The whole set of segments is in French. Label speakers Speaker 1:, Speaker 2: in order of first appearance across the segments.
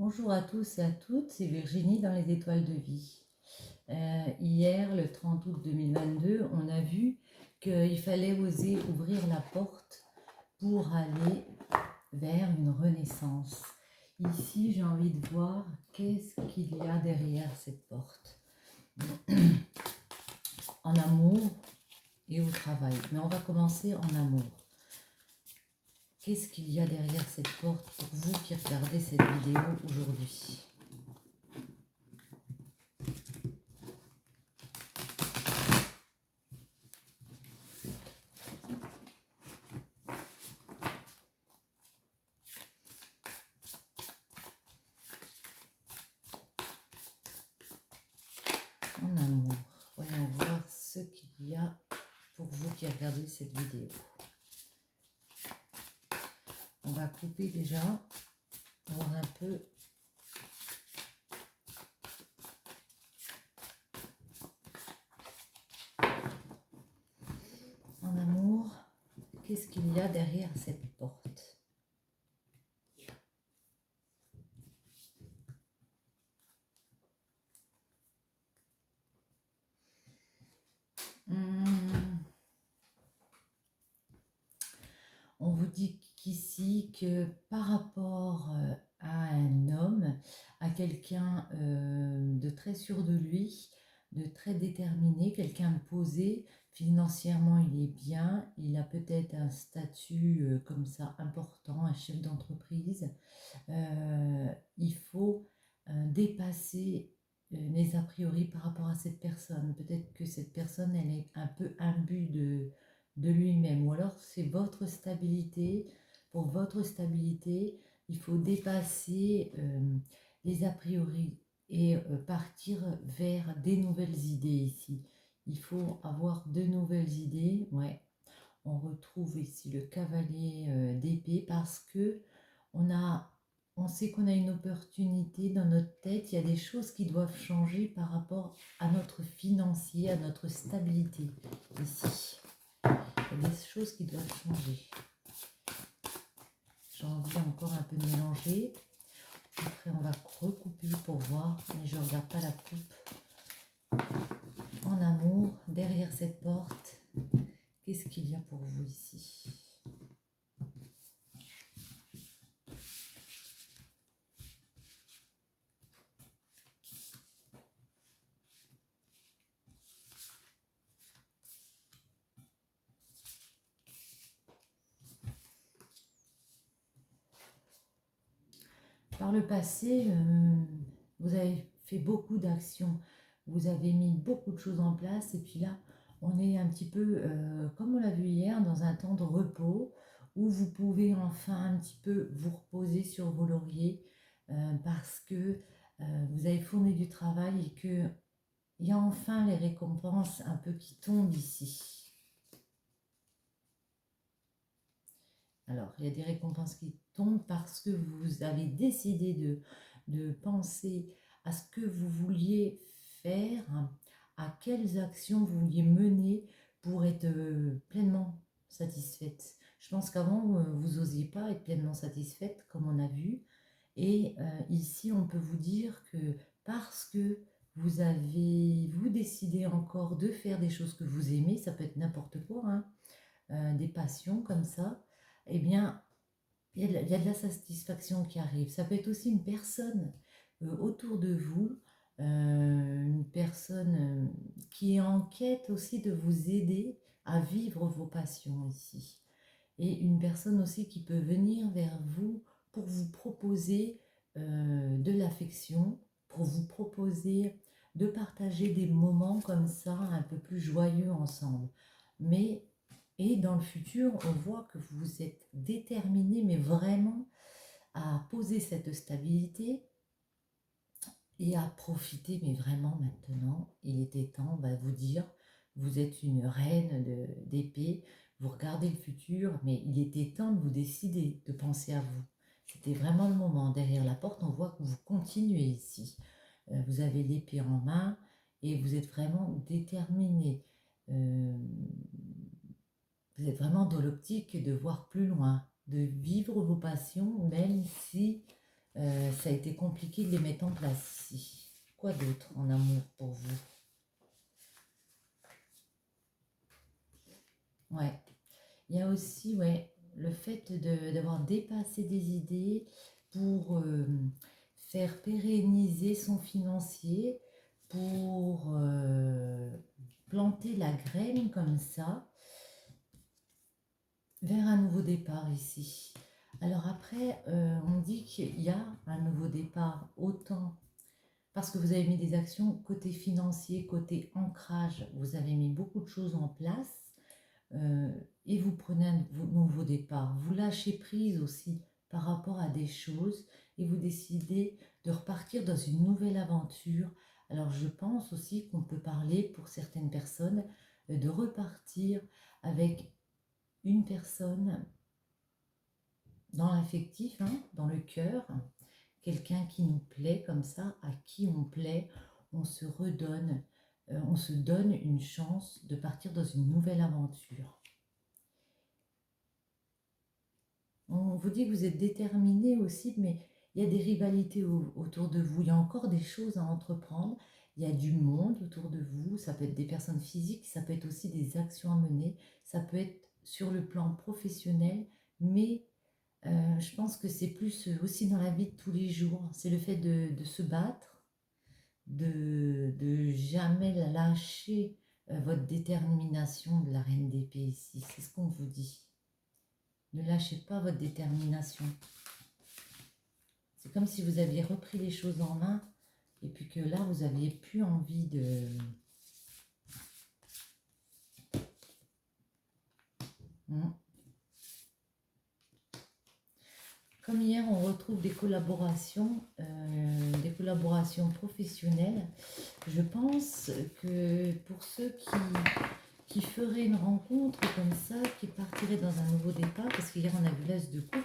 Speaker 1: Bonjour à tous et à toutes, c'est Virginie dans les étoiles de vie. Hier, le 30 août 2022, on a vu qu'il fallait oser ouvrir la porte pour aller vers une renaissance. Ici, j'ai envie de voir qu'est-ce qu'il y a derrière cette porte, en amour et au travail. Mais on va commencer en amour. Qu'est-ce qu'il y a derrière cette porte pour vous qui regardez cette vidéo aujourd'hui? En amour. Voyons voir ce qu'il y a pour vous qui regardez cette vidéo. On va couper déjà, voir un peu. En amour, qu'est-ce qu'il y a derrière cette porte? On vous dit qu'ici que par rapport à un homme, à quelqu'un de très sûr de lui, de très déterminé, quelqu'un de posé, financièrement il est bien, il a peut-être un statut comme ça important, un chef d'entreprise. Il faut dépasser les a priori par rapport à cette personne. Peut-être que cette personne, elle est un peu imbue de lui-même, ou alors c'est votre stabilité. Pour votre stabilité, il faut dépasser les a priori et partir vers des nouvelles idées ici. Il faut avoir de nouvelles idées. Ouais, on retrouve ici le cavalier d'épée parce que on a, on sait qu'on a une opportunité dans notre tête. Il y a des choses qui doivent changer par rapport à notre financier, à notre stabilité ici. Il y a des choses qui doivent changer. J'ai envie encore un peu de mélanger. Après, on va recouper pour voir, mais je ne regarde pas la coupe. En amour, derrière cette porte, qu'est-ce qu'il y a pour vous ici? Par le passé, vous avez fait beaucoup d'actions, vous avez mis beaucoup de choses en place, et puis là, on est un petit peu, comme on l'a vu hier, dans un temps de repos, où vous pouvez enfin un petit peu vous reposer sur vos lauriers, parce que vous avez fourni du travail et qu'il y a enfin les récompenses un peu qui tombent ici. Alors, il y a des récompenses qui tombent parce que vous avez décidé de penser à ce que vous vouliez faire, à quelles actions vous vouliez mener pour être pleinement satisfaite. Je pense qu'avant, vous n'osiez pas être pleinement satisfaite, comme on a vu. Et ici, on peut vous dire que parce que vous décidez encore de faire des choses que vous aimez, ça peut être n'importe quoi, hein, des passions comme ça, eh bien, il y a de la satisfaction qui arrive. Ça peut être aussi une personne autour de vous, une personne qui est en quête aussi de vous aider à vivre vos passions ici. Et une personne aussi qui peut venir vers vous pour vous proposer de l'affection, pour vous proposer de partager des moments comme ça un peu plus joyeux ensemble. Mais et dans le futur, on voit que vous êtes déterminé, mais vraiment à poser cette stabilité et à profiter, mais vraiment maintenant, il était temps, on va vous dire, vous êtes une reine d'épée, vous regardez le futur, mais il était temps de vous décider, de penser à vous. C'était vraiment le moment. Derrière la porte, on voit que vous continuez ici. Vous avez l'épée en main et vous êtes vraiment déterminé. Euh, vous êtes vraiment dans l'optique de voir plus loin, de vivre vos passions, même si Ça a été compliqué de les mettre en place ici. Quoi d'autre en amour pour vous? Ouais. Il y a aussi, ouais, le fait d'avoir dépassé des idées pour faire pérenniser son financier, pour planter la graine comme ça vers un nouveau départ ici. Alors après, on dit qu'il y a un nouveau départ autant parce que vous avez mis des actions côté financier, côté ancrage, vous avez mis beaucoup de choses en place euh, et vous prenez un nouveau départ. Vous lâchez prise aussi par rapport à des choses et vous décidez de repartir dans une nouvelle aventure. Alors je pense aussi qu'on peut parler pour certaines personnes de repartir avec une personne dans l'affectif, hein, dans le cœur, quelqu'un qui nous plaît comme ça, à qui on plaît, on se redonne, on se donne une chance de partir dans une nouvelle aventure. On vous dit que vous êtes déterminé aussi, mais il y a des rivalités autour de vous, il y a encore des choses à entreprendre, il y a du monde autour de vous, ça peut être des personnes physiques, ça peut être aussi des actions à mener, ça peut être sur le plan professionnel, mais je pense que c'est plus aussi dans la vie de tous les jours. C'est le fait de se battre, de jamais lâcher votre détermination de la reine d'épée ici. C'est ce qu'on vous dit. Ne lâchez pas votre détermination. C'est comme si vous aviez repris les choses en main et puis que là, vous aviez plus envie de... Hmm. Comme hier, on retrouve des collaborations professionnelles. Je pense que pour ceux qui feraient une rencontre comme ça, qui partiraient dans un nouveau départ, parce qu'hier on a vu l'as de coupe,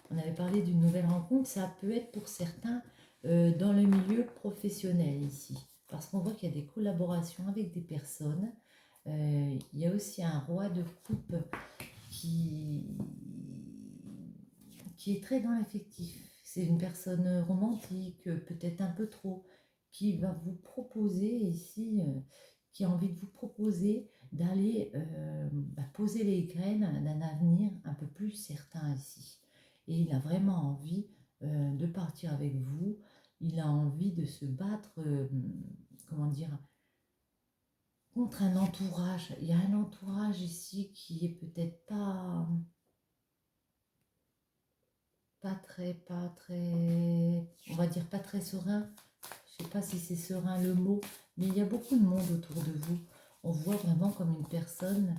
Speaker 1: on avait parlé d'une nouvelle rencontre, ça peut être pour certains dans le milieu professionnel ici. Parce qu'on voit qu'il y a des collaborations avec des personnes. Il y a aussi un roi de coupe qui, qui est très dans l'affectif. C'est une personne romantique, peut-être un peu trop, qui va vous proposer ici, qui a envie de vous proposer d'aller poser les graines d'un avenir un peu plus certain ici. Et il a vraiment envie de partir avec vous, il a envie de se battre, comment dire, contre un entourage. Il y a un entourage ici qui est peut-être pas très, on va dire pas très serein. Je sais pas si c'est serein le mot, mais il y a beaucoup de monde autour de vous. On voit vraiment comme une personne,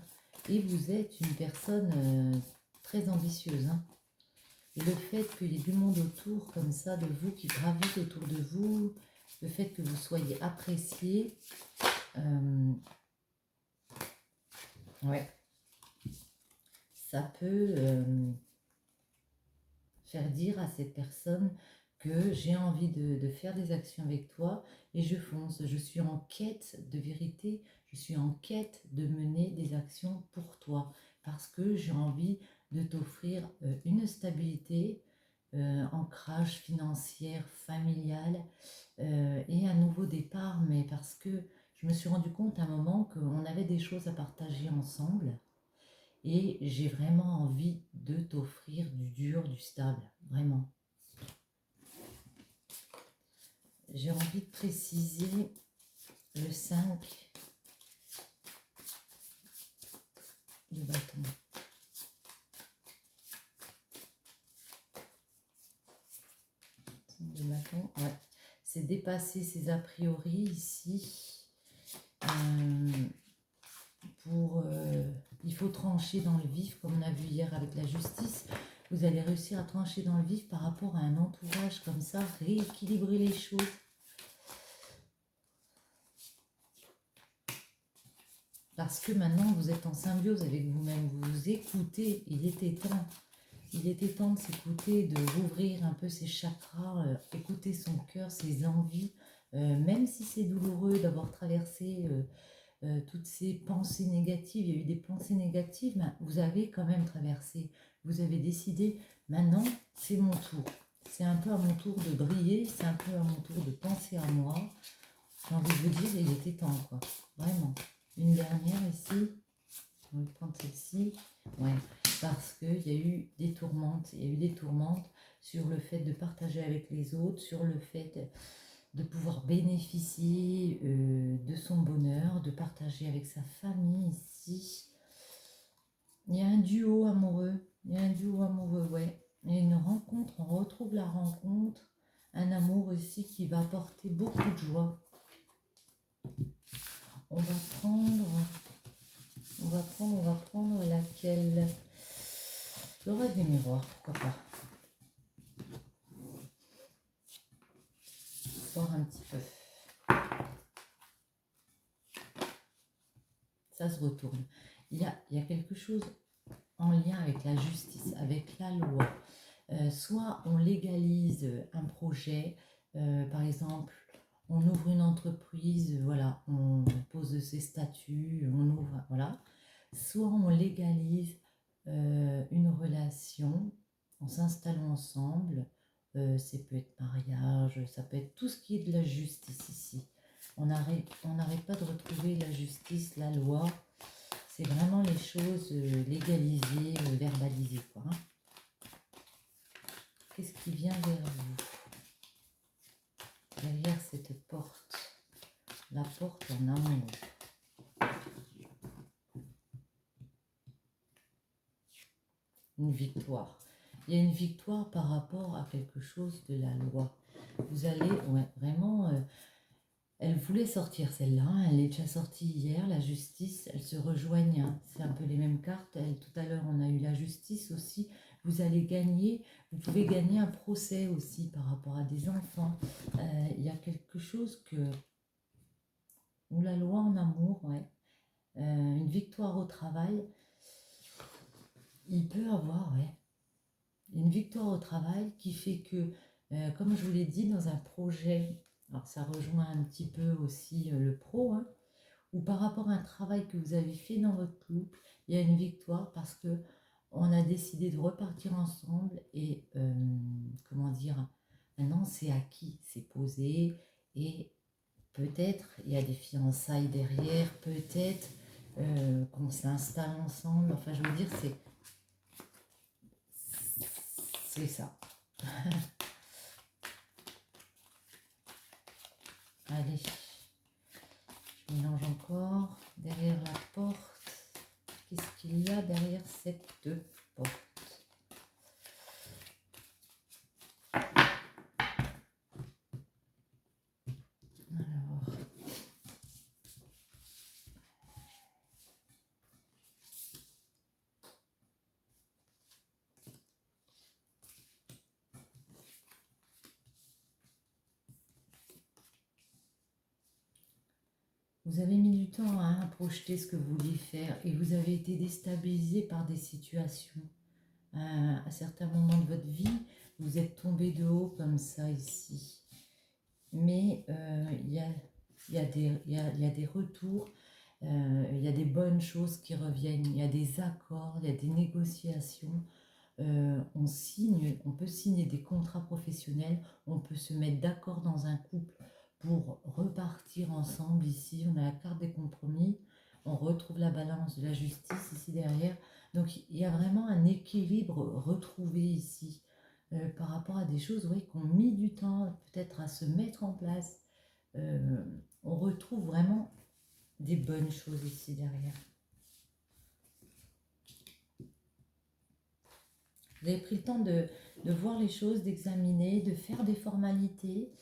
Speaker 1: et vous êtes une personne très ambitieuse. Hein. Et le fait qu'il y ait du monde autour comme ça, de vous, qui gravite autour de vous, le fait que vous soyez apprécié, ouais, ça peut faire dire à cette personne que j'ai envie de faire des actions avec toi et je fonce. Je suis en quête de vérité, je suis en quête de mener des actions pour toi parce que j'ai envie de t'offrir une stabilité, ancrage financière, familial et un nouveau départ, mais parce que je me suis rendu compte à un moment qu'on avait des choses à partager ensemble et j'ai vraiment envie de t'offrir du dur, du stable, vraiment. J'ai envie de préciser le 5 de bâton. De bâton, ouais. C'est dépasser ses a priori ici. Il faut trancher dans le vif, comme on a vu hier avec la justice. Vous allez réussir à trancher dans le vif par rapport à un entourage comme ça, rééquilibrer les choses. Parce que maintenant, vous êtes en symbiose avec vous-même, vous vous écoutez, il était temps de s'écouter, de rouvrir un peu ses chakras, écouter son cœur, ses envies, même si c'est douloureux d'avoir traversé toutes ces pensées négatives, il y a eu des pensées négatives, mais vous avez quand même traversé, vous avez décidé, maintenant c'est mon tour, c'est un peu à mon tour de briller, c'est un peu à mon tour de penser à moi. J'ai envie de vous dire, il était temps, quoi. Vraiment. Une dernière ici. On va prendre celle-ci. Ouais, parce qu'il y a eu des tourmentes. Il y a eu des tourmentes sur le fait de partager avec les autres, sur le fait de pouvoir bénéficier de son bonheur, de partager avec sa famille ici. Il y a un duo amoureux. Il y a un duo amoureux, ouais. Il y a une rencontre, on retrouve la rencontre. Un amour ici qui va apporter beaucoup de joie. On va prendre, on va prendre laquelle? J'aurais des miroirs, pourquoi pas. Voir un petit peu. Ça se retourne. Il y a quelque chose en lien avec la justice, avec la loi. Soit on légalise un projet, par exemple, on ouvre une entreprise, voilà, on pose ses statuts, on ouvre, voilà. Soit on légalise une relation en s'installant ensemble, ça peut être mariage, ça peut être tout ce qui est de la justice ici. On n'arrête pas de retrouver la justice, la loi, c'est vraiment les choses légalisées, verbalisées, quoi. Hein. Qu'est-ce qui vient vers vous? Derrière cette porte, la porte en amour. Une victoire. Il y a une victoire par rapport à quelque chose de la loi. Vous allez, ouais, vraiment, elle voulait sortir celle-là, elle est déjà sortie hier, la justice, elles se rejoignent, hein. C'est un peu les mêmes cartes. Tout à l'heure, on a eu la justice aussi. Vous allez gagner, vous pouvez gagner un procès aussi par rapport à des enfants. Il y a quelque chose que, ou la loi en amour, ouais. Une victoire au travail, il peut avoir, ouais, une victoire au travail qui fait que, comme je vous l'ai dit, dans un projet, alors ça rejoint un petit peu aussi le pro, hein, ou par rapport à un travail que vous avez fait dans votre couple, il y a une victoire parce que on a décidé de repartir ensemble et, comment dire, maintenant c'est acquis, c'est posé et peut-être il y a des fiançailles derrière, peut-être qu'on s'installe ensemble, enfin je veux dire c'est ça. Allez, je mélange encore. Derrière la porte, qu'est-ce qu'il y a derrière cette porte? Alors, vous avez mis du temps à projeter ce que vous vouliez faire et vous avez été déstabilisé par des situations. À certains moments de votre vie, vous êtes tombé de haut comme ça ici. Mais il y a des retours, il y a des bonnes choses qui reviennent, il y a des accords, il y a des négociations. On peut signer des contrats professionnels, on peut se mettre d'accord dans un couple pour repartir ensemble. Ici, on a la carte des compromis, on retrouve la balance de la justice ici derrière. Donc, il y a vraiment un équilibre retrouvé ici par rapport à des choses, oui, qui ont mis du temps peut-être à se mettre en place. On retrouve vraiment des bonnes choses ici derrière. Vous avez pris le temps de voir les choses, d'examiner, de faire des formalités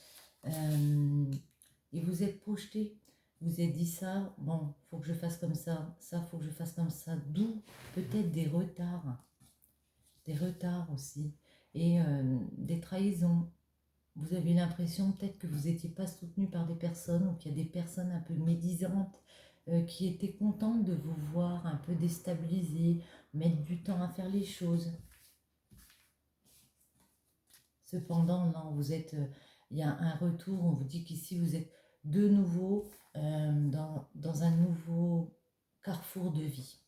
Speaker 1: et vous êtes projeté. Vous êtes dit ça, bon, faut que je fasse comme ça, faut que je fasse comme ça. D'où peut-être des retards aussi et des trahisons. Vous avez l'impression peut-être que vous n'étiez pas soutenu par des personnes ou qu'il y a des personnes un peu médisantes qui étaient contentes de vous voir un peu déstabilisé, mettre du temps à faire les choses. Cependant, non, il y a un retour, on vous dit qu'ici vous êtes de nouveau dans un nouveau carrefour de vie.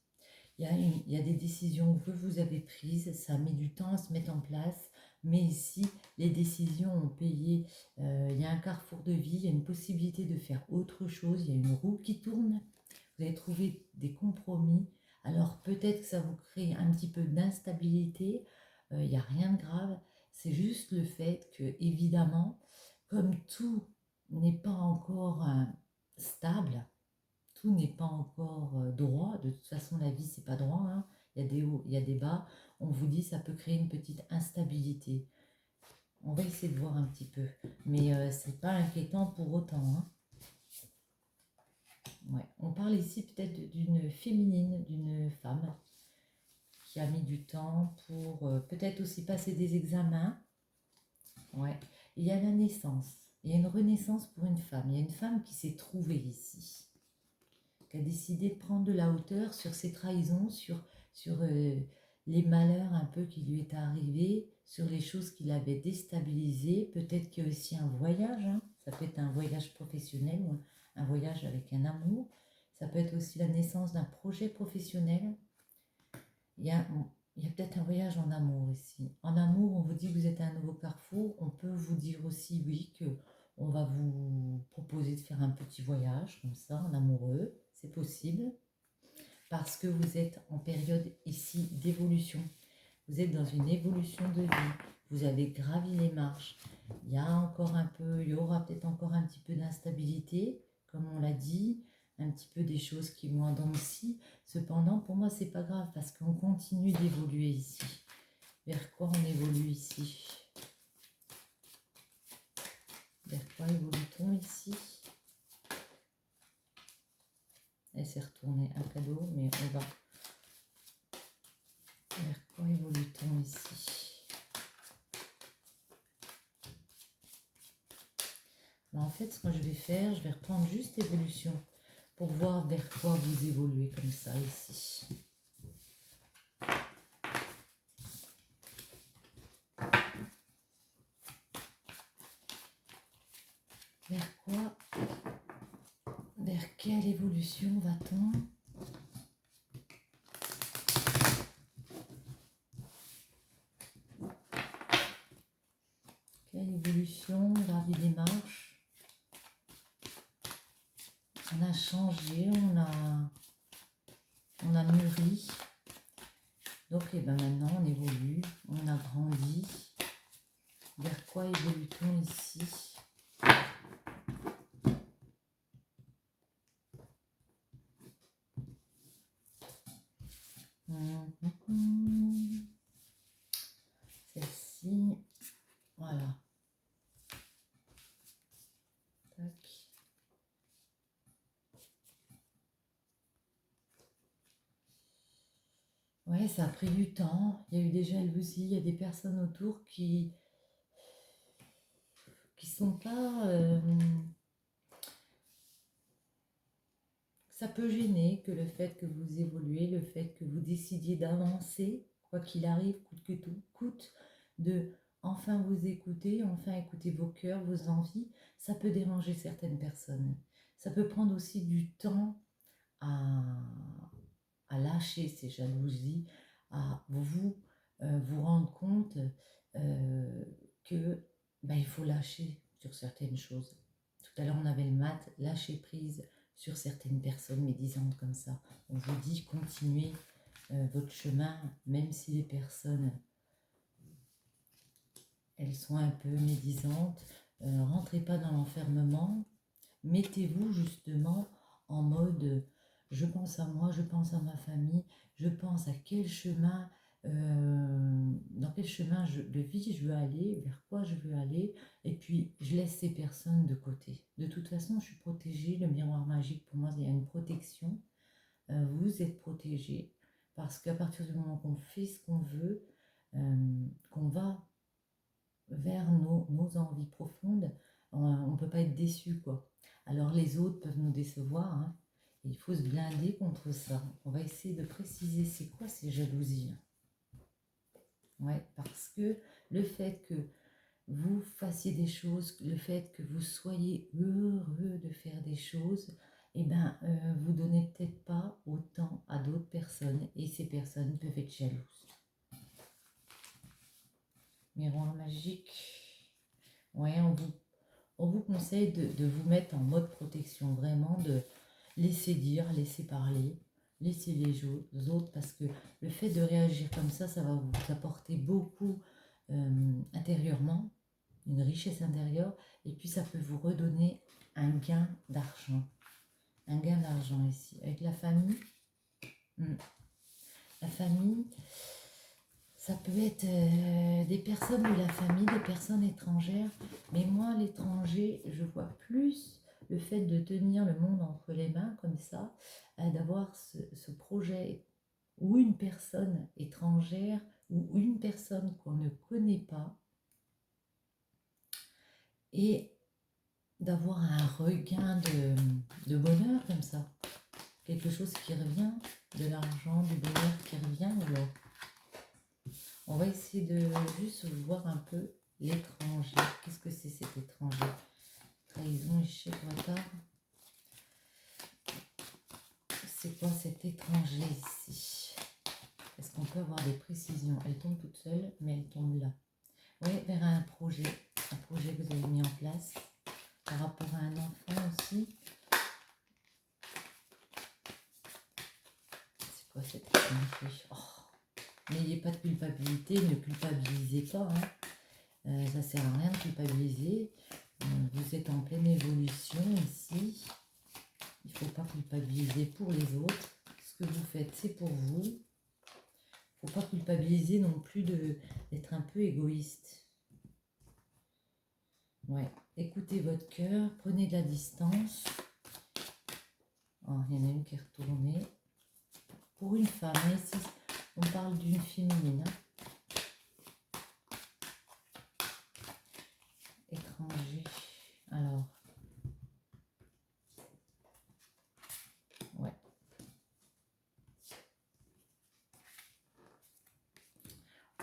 Speaker 1: Il y a des décisions que vous avez prises, ça met du temps à se mettre en place, Mais ici, les décisions ont payé. Il y a un carrefour de vie, il y a une possibilité de faire autre chose, il y a une roue qui tourne. Vous allez trouver des compromis. Alors peut-être que ça vous crée un petit peu d'instabilité. Il n'y a rien de grave. C'est juste le fait que, évidemment, comme tout n'est pas encore stable, tout n'est pas encore droit. De toute façon, la vie, c'est pas droit, hein. Il y a des hauts, il y a des bas. On vous dit ça peut créer une petite instabilité. On va essayer de voir un petit peu. Mais c'est pas inquiétant pour autant, hein. Ouais. On parle ici peut-être d'une féminine, d'une femme qui a mis du temps pour peut-être aussi passer des examens. Ouais. Il y a la naissance. Il y a une renaissance pour une femme. Il y a une femme qui s'est trouvée ici, qui a décidé de prendre de la hauteur sur ses trahisons, sur les malheurs un peu qui lui étaient arrivés, sur les choses qui l'avaient déstabilisé. Peut-être qu'il y a aussi un voyage, hein. Ça peut être un voyage professionnel ou un voyage avec un amour. Ça peut être aussi la naissance d'un projet professionnel. Il y a, il y a peut-être un voyage en amour ici. En amour, on vous dit que vous êtes à un nouveau carrefour. On peut vous dire aussi, oui, que on va vous proposer de faire un petit voyage comme ça, en amoureux. C'est possible parce que vous êtes en période ici d'évolution. Vous êtes dans une évolution de vie. Vous avez gravi les marches. Il y a encore un peu, il y aura peut-être encore un petit peu d'instabilité, comme on l'a dit, un petit peu des choses qui vont en dents de scie. Cependant, pour moi, c'est pas grave parce qu'on continue d'évoluer ici. Vers quoi on évolue ici? Vers quoi évolue-t-on ici? Elle s'est retournée un cadeau, mais on va. Vers quoi évolue-t-on ici? Ben, en fait, ce que je vais faire, je vais reprendre juste évolution pour voir vers quoi vous évoluez comme ça ici. Vers quoi? Vers quelle évolution va-t-on? Quelle évolution? Gravi des marches. On a changé, on a mûri. Donc et ben maintenant on évolue, on a grandi. Vers quoi évolue-t-on ici? Celle-ci, voilà. Tac. Ouais, ça a pris du temps. Il y a eu des jalousies, il y a des personnes autour qui sont pas. Ça peut gêner que le fait que vous évoluez, le fait que vous décidiez d'avancer, quoi qu'il arrive, coûte que tout coûte, de enfin vous écouter, enfin écouter vos cœurs, vos envies, ça peut déranger certaines personnes. Ça peut prendre aussi du temps à, à lâcher ces jalousies, à vous rendre compte que il faut lâcher sur certaines choses. Tout à l'heure, on avait le mat, lâcher prise sur certaines personnes médisantes comme ça. On vous dit continuez votre chemin, même si les personnes, elles sont un peu médisantes. Rentrez pas dans l'enfermement. Mettez-vous justement en mode je pense à moi, je pense à ma famille, je pense à quel chemin, dans quel chemin de vie je veux aller, vers quoi je veux aller, et puis je laisse ces personnes de côté. De toute façon, je suis protégée, le miroir magique, pour moi, il y a une protection. Vous êtes protégé, parce qu'à partir du moment qu'on fait ce qu'on veut, qu'on va vers nos envies profondes, on ne peut pas être déçu, quoi. Alors les autres peuvent nous décevoir, hein, et il faut se blinder contre ça. On va essayer de préciser c'est quoi ces jalousies. Ouais, parce que le fait que vous fassiez des choses, le fait que vous soyez heureux de faire des choses, eh ben, vous donnez peut-être pas autant à d'autres personnes, et ces personnes peuvent être jalouses. Miroir magique. Ouais, on vous conseille de vous mettre en mode protection, vraiment de laisser dire, laisser parler, laisser les autres, parce que le fait de réagir comme ça va vous apporter beaucoup intérieurement, une richesse intérieure, et puis ça peut vous redonner un gain d'argent. Un gain d'argent ici. Avec la famille, la famille, ça peut être des personnes de la famille, des personnes étrangères, mais moi, l'étranger, je vois plus le fait de tenir le monde entre les mains comme ça, d'avoir ce projet ou une personne étrangère ou une personne qu'on ne connaît pas et d'avoir un regain de bonheur comme ça. Quelque chose qui revient, de l'argent, du bonheur qui revient. Alors, on va essayer de juste voir un peu l'étranger. Qu'est-ce que c'est cet étranger? Trahison, échec, retard. C'est quoi cet étranger ici? Est-ce qu'on peut avoir des précisions? Elle tombe toute seule, mais elle tombe là. Oui, vers un projet que vous avez mis en place par rapport à un enfant aussi. C'est quoi cette étranger? N'ayez pas de culpabilité, ne culpabilisez pas. Ça sert à rien de culpabiliser. Vous êtes en pleine évolution ici. Il ne faut pas culpabiliser pour les autres. Ce que vous faites, c'est pour vous. Il ne faut pas culpabiliser non plus d'être un peu égoïste. Ouais. Écoutez votre cœur, prenez de la distance. Oh, il y en a une qui est retournée. Pour une femme, ici, on parle d'une féminine. Étranger. Alors. Ouais.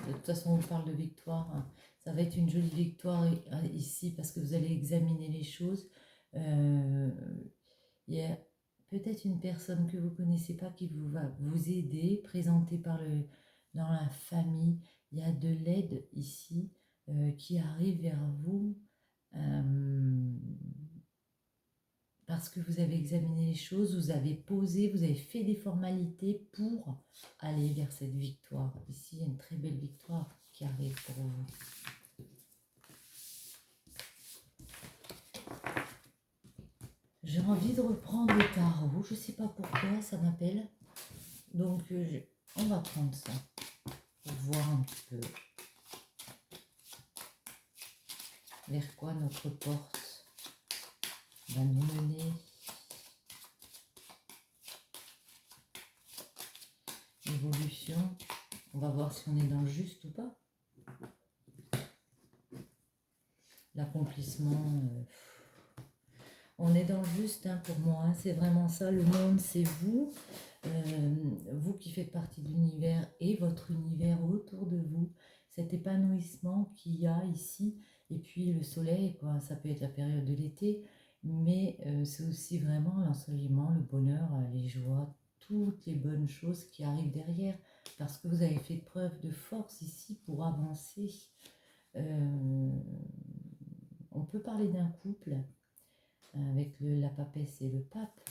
Speaker 1: De toute façon, on parle de victoire. Ça va être une jolie victoire ici parce que vous allez examiner les choses. Il y a peut-être une personne que vous ne connaissez pas qui va vous aider, présentée dans la famille. Il y a de l'aide ici qui arrive vers vous parce que vous avez examiné les choses, vous avez posé, vous avez fait des formalités pour aller vers cette victoire. Ici, il y a une très belle victoire qui arrive pour vous. J'ai envie de reprendre le tarot, je ne sais pas pourquoi ça m'appelle. Donc on va prendre ça pour voir un petit peu vers quoi notre porte va nous mener. Évolution, on va voir si on est dans le juste ou pas. L'accomplissement, on est dans le juste pour moi, c'est vraiment ça, le monde c'est vous. Vous qui faites partie de l'univers et votre univers autour de vous, cet épanouissement qu'il y a ici, et puis le soleil, quoi, ça peut être la période de l'été, mais c'est aussi vraiment l'ensoleillement, le bonheur, les joies, toutes les bonnes choses qui arrivent derrière, parce que vous avez fait preuve de force ici pour avancer. On peut parler d'un couple avec la papesse et le pape,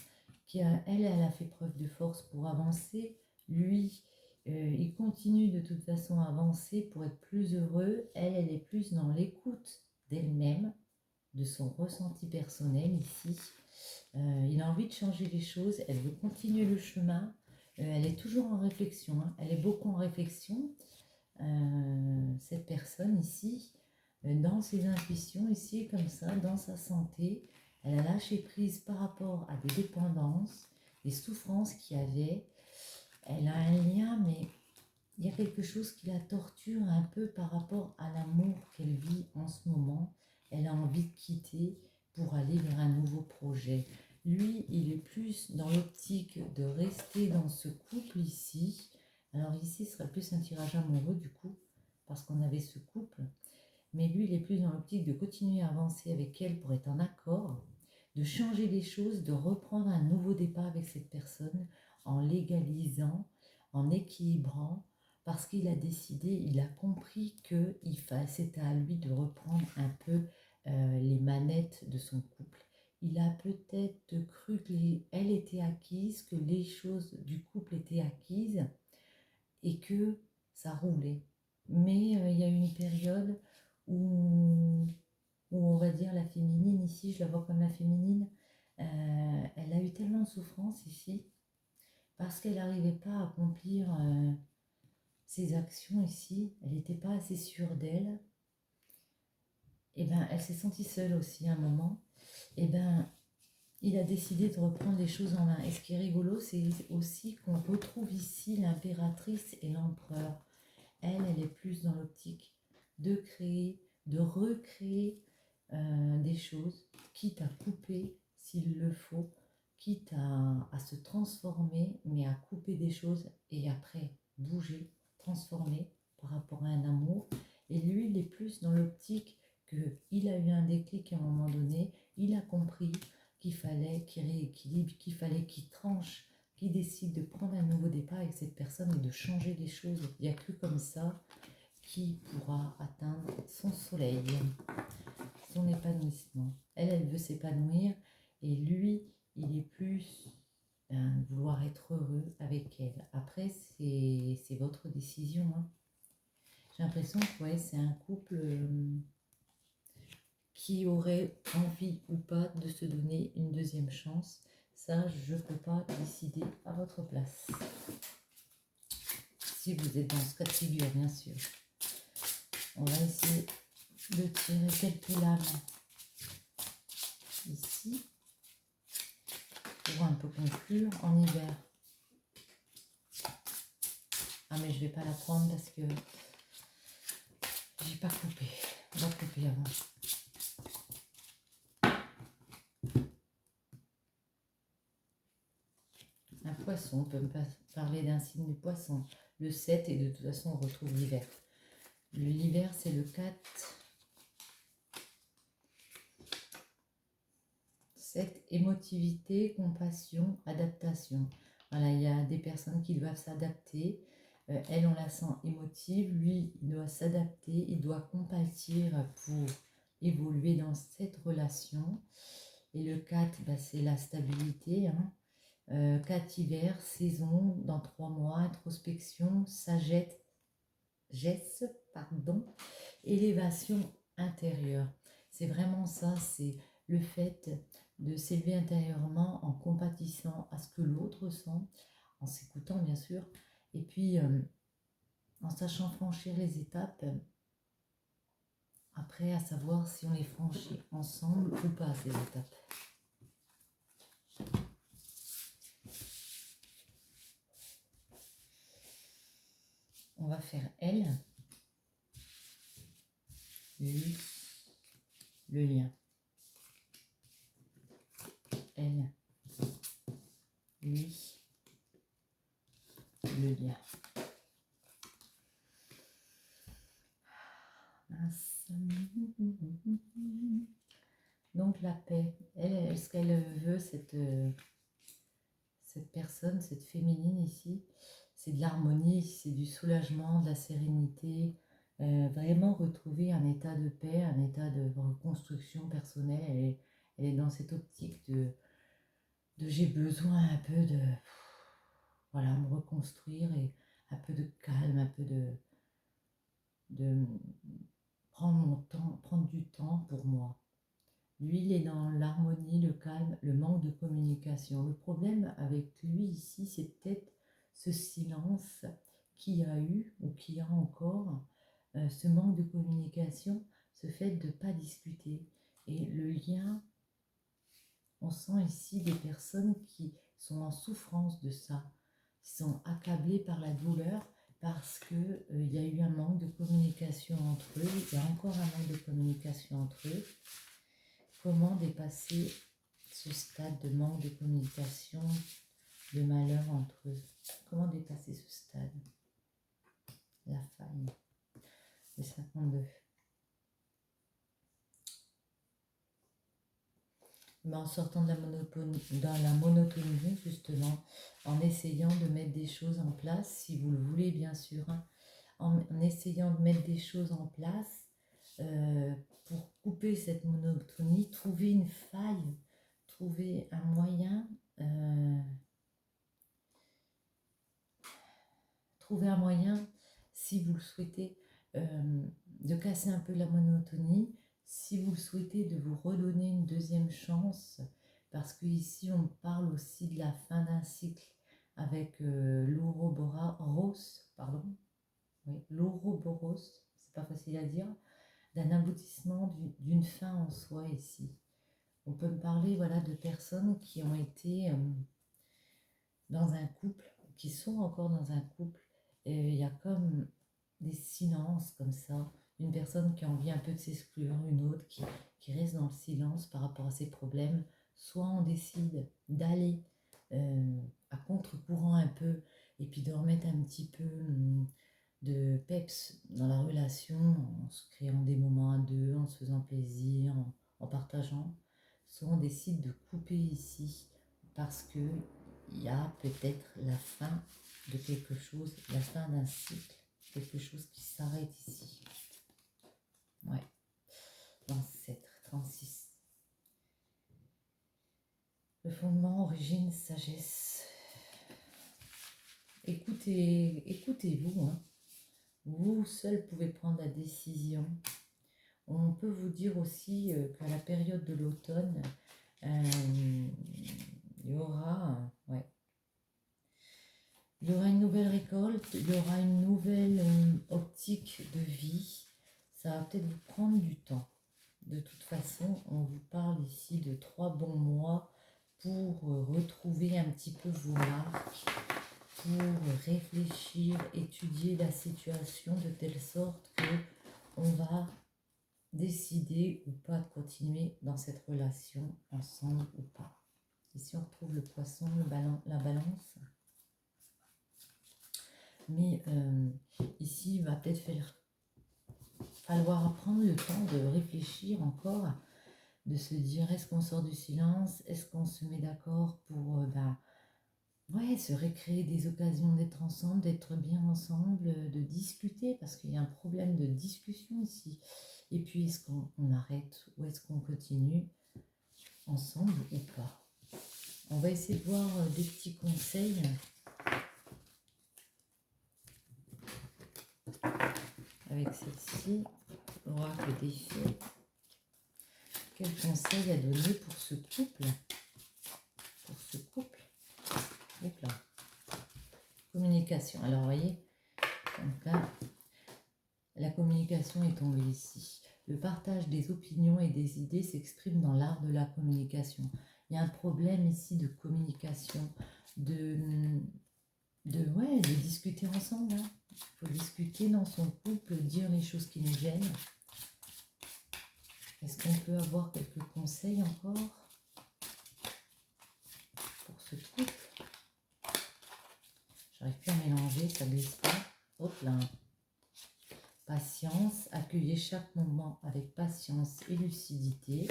Speaker 1: elle a fait preuve de force pour avancer. Lui, il continue de toute façon à avancer pour être plus heureux. Elle est plus dans l'écoute d'elle-même, de son ressenti personnel ici. Il a envie de changer les choses, elle veut continuer le chemin. Elle est toujours en réflexion, elle est beaucoup en réflexion, cette personne ici, dans ses intuitions ici, comme ça, dans sa santé. Elle a lâché prise par rapport à des dépendances, des souffrances qu'il y avait. Elle a un lien, mais il y a quelque chose qui la torture un peu par rapport à l'amour qu'elle vit en ce moment. Elle a envie de quitter pour aller vers un nouveau projet. Lui, il est plus dans l'optique de rester dans ce couple ici. Alors ici, ce serait plus un tirage amoureux du coup, parce qu'on avait ce couple. Mais lui, il est plus dans l'optique de continuer à avancer avec elle pour être en accord, de changer les choses, de reprendre un nouveau départ avec cette personne en légalisant, en équilibrant, parce qu'il a décidé, il a compris que c'était à lui de reprendre un peu les manettes de son couple. Il a peut-être cru qu'elle était acquise, que les choses du couple étaient acquises et que ça roulait. Mais il y a eu une période où, on va dire la féminine, ici je la vois comme la féminine, elle a eu tellement de souffrance ici parce qu'elle n'arrivait pas à accomplir ses actions ici, elle n'était pas assez sûre d'elle, et ben elle s'est sentie seule aussi à un moment, et ben il a décidé de reprendre les choses en main. Et ce qui est rigolo, c'est aussi qu'on retrouve ici l'impératrice et l'empereur. Elle est plus dans l'optique de créer, de recréer des choses, quitte à couper s'il le faut, quitte à se transformer, mais à couper des choses et après bouger, transformer par rapport à un amour. Et lui, il est plus dans l'optique qu'il a eu un déclic à un moment donné, il a compris qu'il fallait qu'il rééquilibre, qu'il fallait qu'il tranche, qu'il décide de prendre un nouveau départ avec cette personne et de changer les choses. Il n'y a que comme ça qui pourra atteindre son soleil, son épanouissement. Elle veut s'épanouir et lui, il est plus vouloir être heureux avec elle. Après, c'est votre décision. Hein. J'ai l'impression que ouais, c'est un couple qui aurait envie ou pas de se donner une deuxième chance. Ça, je ne peux pas décider à votre place. Si vous êtes dans ce cas de figure, bien sûr. On va essayer de tirer quelques lames ici pour un peu conclure en hiver. Ah mais je vais pas la prendre parce que j'ai pas coupé. On va couper avant. Un poisson, on peut me parler d'un signe du poisson. Le 7 et de toute façon on retrouve l'hiver. L'hiver c'est le 4. 7, émotivité, compassion, adaptation. Voilà, il y a des personnes qui doivent s'adapter. Elle, on la sent émotive. Lui, il doit s'adapter. Il doit compatir pour évoluer dans cette relation. Et le 4, bah, c'est la stabilité. Hein. 4 hiver, saison, dans 3 mois, introspection, sagesse, élévation intérieure. C'est vraiment ça, c'est le fait de s'élever intérieurement en compatissant à ce que l'autre sent, en s'écoutant bien sûr, et puis en sachant franchir les étapes, après à savoir si on les franchit ensemble ou pas ces étapes. On va faire elle, lui, le lien. Elle, lui, le lien. Donc la paix, elle, ce qu'elle veut, cette personne, cette féminine ici, c'est de l'harmonie, c'est du soulagement, de la sérénité, vraiment retrouver un état de paix, un état de reconstruction personnelle. Elle est dans cette optique de j'ai besoin un peu de voilà, me reconstruire et un peu de calme, un peu de prendre mon temps, prendre du temps pour moi. Lui, il est dans l'harmonie, le calme, le manque de communication. Le problème avec lui ici, c'est peut-être ce silence qu'il y a eu ou qu'il y a encore, ce manque de communication, ce fait de ne pas discuter. Et le lien, on sent ici des personnes qui sont en souffrance de ça, qui sont accablées par la douleur parce qu'il y a eu un manque de communication entre eux, il y a encore un manque de communication entre eux. Comment dépasser ce stade de manque de communication, de malheur entre eux? Comment dépasser ce stade? La faille. Le 52. Mais en sortant de la monotonie, justement, en essayant de mettre des choses en place, si vous le voulez bien sûr, hein, en essayant de mettre des choses en place pour couper cette monotonie, trouver une faille, trouver un moyen, trouver un moyen, si vous le souhaitez, de casser un peu la monotonie, si vous le souhaitez, de vous redonner une deuxième chance, parce qu'ici on parle aussi de la fin d'un cycle avec l'Ouroboros, pardon, oui, l'Ouroboros, c'est pas facile à dire, d'un aboutissement, d'une fin en soi ici. On peut me parler voilà, de personnes qui ont été dans un couple, qui sont encore dans un couple, et il y a comme des silences comme ça, une personne qui a envie un peu de s'exclure, une autre qui reste dans le silence par rapport à ses problèmes, soit on décide d'aller à contre-courant un peu, et puis de remettre un petit peu de peps dans la relation, en se créant des moments à deux, en se faisant plaisir, en partageant, soit on décide de couper ici, parce que il y a peut-être la fin de quelque chose, la fin d'un cycle, quelque chose qui s'arrête ici. Ouais, l'ancêtre 36. Le fondement, origine, sagesse. Écoutez-vous, hein. Vous seul pouvez prendre la décision. On peut vous dire aussi qu'à la période de l'automne, il y aura, ouais, il y aura une nouvelle récolte, il y aura une nouvelle optique de vie. Ça va peut-être vous prendre du temps. De toute façon, on vous parle ici de 3 bons mois pour retrouver un petit peu vos marques, pour réfléchir, étudier la situation de telle sorte que on va décider ou pas de continuer dans cette relation ensemble ou pas. Ici, on retrouve le poisson, la balance. Mais ici, il va peut-être falloir prendre le temps de réfléchir encore, de se dire est-ce qu'on sort du silence, est-ce qu'on se met d'accord pour ouais, se recréer des occasions d'être ensemble, d'être bien ensemble, de discuter, parce qu'il y a un problème de discussion ici. Et puis, est-ce qu'on arrête ou est-ce qu'on continue ensemble ou pas? On va essayer de voir des petits conseils. Avec celle-ci, l'oracle des fées. Quel conseil à donner pour ce couple? Pour ce couple. Hop là. Communication. Alors, vous voyez, donc là, la communication est tombée ici. Le partage des opinions et des idées s'exprime dans l'art de la communication. Il y a un problème ici de communication, de discuter ensemble. Hein. Il faut discuter dans son couple, dire les choses qui nous gênent. Est-ce qu'on peut avoir quelques conseils encore pour ce couple? J'arrive plus à mélanger, ça glisse pas. Hop là. Patience, accueillez chaque moment avec patience et lucidité.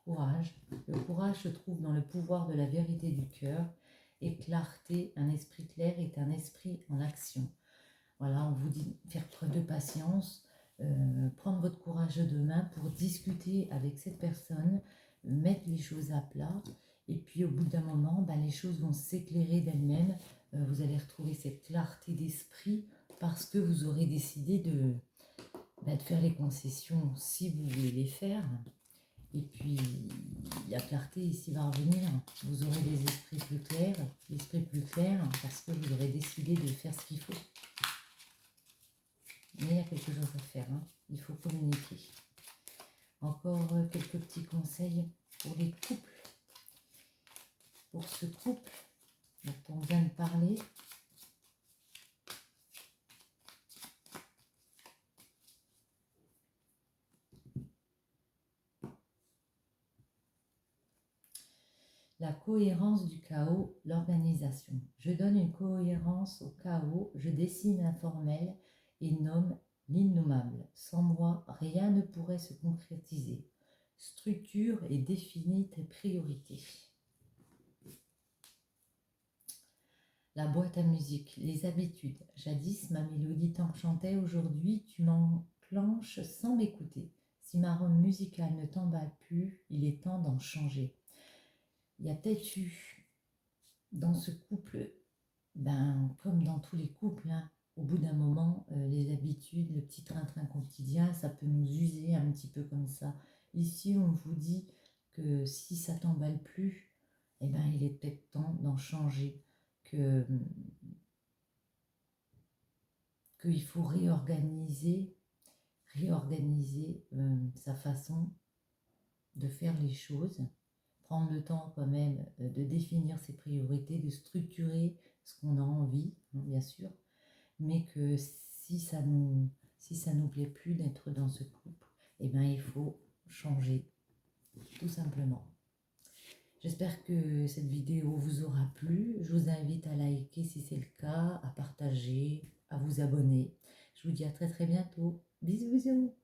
Speaker 1: Courage. Le courage se trouve dans le pouvoir de la vérité du cœur et clarté. Un esprit clair est un esprit en action. Voilà, on vous dit faire preuve de patience, prendre votre courage de main pour discuter avec cette personne, mettre les choses à plat. Et puis au bout d'un moment, les choses vont s'éclairer d'elles-mêmes. Vous allez retrouver cette clarté d'esprit parce que vous aurez décidé de faire les concessions si vous voulez les faire. Et puis, la clarté ici va revenir. Vous aurez des esprits plus clairs, l'esprit plus clair, parce que vous aurez décidé de faire ce qu'il faut. Mais il y a quelque chose à faire. Hein. Il faut communiquer. Encore quelques petits conseils pour les couples. Pour ce couple dont on vient de parler. La cohérence du chaos, l'organisation. Je donne une cohérence au chaos, je dessine l'informel et nomme l'innommable. Sans moi, rien ne pourrait se concrétiser. Structure et définis tes priorités. La boîte à musique, les habitudes. Jadis, ma mélodie t'enchantait, aujourd'hui, tu m'enclenches sans m'écouter. Si ma ronde musicale ne t'emballe plus, il est temps d'en changer. Il y a peut-être eu dans ce couple, comme dans tous les couples, hein, au bout d'un moment, les habitudes, le petit train-train quotidien, ça peut nous user un petit peu comme ça. Ici, on vous dit que si ça t'emballe plus, il est peut-être temps d'en changer, qu'il faut réorganiser sa façon de faire les choses, prendre le temps quand même de définir ses priorités, de structurer ce qu'on a envie, hein, bien sûr, mais que si ça nous plaît plus d'être dans ce couple, il faut changer, tout simplement. J'espère que cette vidéo vous aura plu. Je vous invite à liker si c'est le cas, à partager, à vous abonner. Je vous dis à très très bientôt. Bisous bisous.